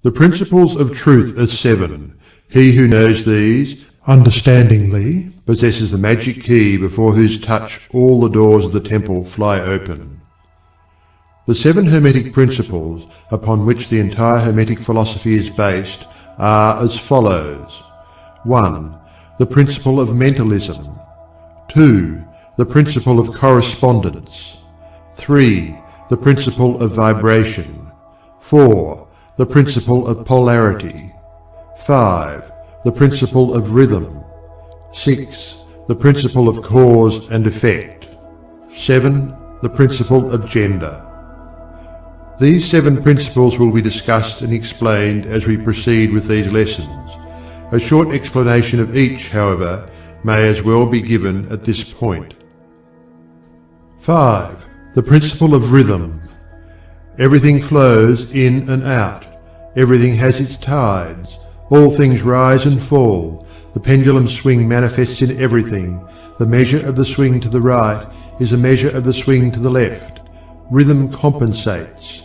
The principles of truth are 7. He who knows these, understandingly, possesses the magic key before whose touch all the doors of the temple fly open. The 7 Hermetic principles upon which the entire Hermetic philosophy is based are as follows. 1. The principle of mentalism. 2. The principle of correspondence. 3. The principle of vibration. 4. The principle of polarity. 5. The principle of rhythm. 6. The principle of cause and effect. 7. The principle of gender. These 7 principles will be discussed and explained as we proceed with these lessons. A short explanation of each, however, may as well be given at this point. 5. The principle of rhythm. Everything flows in and out. Everything has its tides. All things rise and fall. The pendulum swing manifests in everything. The measure of the swing to the right is a measure of the swing to the left. Rhythm compensates.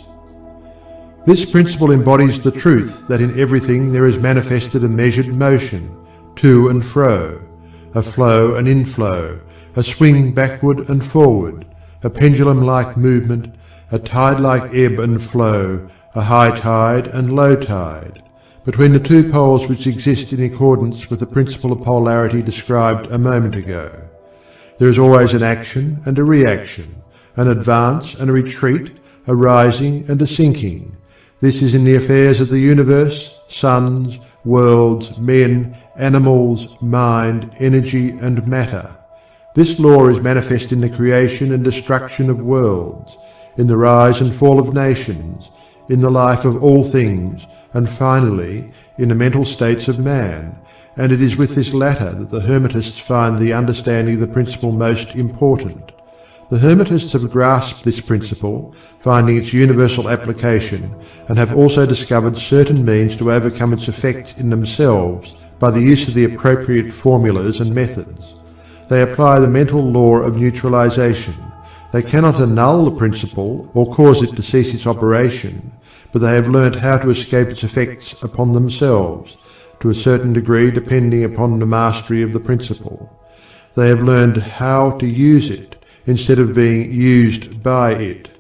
This principle embodies the truth that in everything there is manifested a measured motion, to and fro, a flow and inflow, a swing backward and forward, a pendulum-like movement, a tide-like ebb and flow, a high tide and low tide, between the 2 poles which exist in accordance with the principle of polarity described a moment ago. There is always an action and a reaction, an advance and a retreat, a rising and a sinking. This is in the affairs of the universe, suns, worlds, men, animals, mind, energy and matter. This law is manifest in the creation and destruction of worlds, in the rise and fall of nations, in the life of all things, and finally in the mental states of man, and it is with this latter that the Hermetists find the understanding of the principle most important. The Hermetists have grasped this principle, finding its universal application, and have also discovered certain means to overcome its effects in themselves by the use of the appropriate formulas and methods. They apply the mental law of neutralization. They cannot annul the principle or cause it to cease its operation, but they have learnt how to escape its effects upon themselves, to a certain degree depending upon the mastery of the principle. They have learned how to use it, instead of being used by it.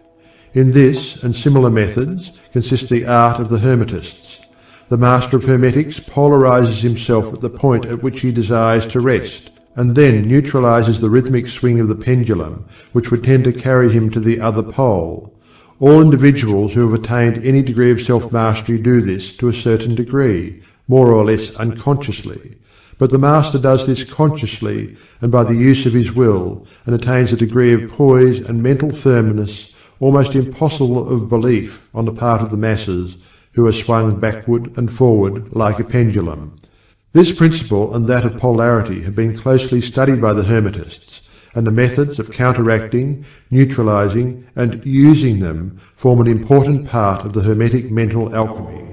In this and similar methods consists the art of the Hermetists. The master of Hermetics polarizes himself at the point at which he desires to rest, and then neutralizes the rhythmic swing of the pendulum, which would tend to carry him to the other pole. All individuals who have attained any degree of self-mastery do this to a certain degree, more or less unconsciously. But the master does this consciously and by the use of his will, and attains a degree of poise and mental firmness almost impossible of belief on the part of the masses, who are swung backward and forward like a pendulum. This principle and that of polarity have been closely studied by the Hermetists, and the methods of counteracting, neutralizing, and using them form an important part of the Hermetic mental alchemy.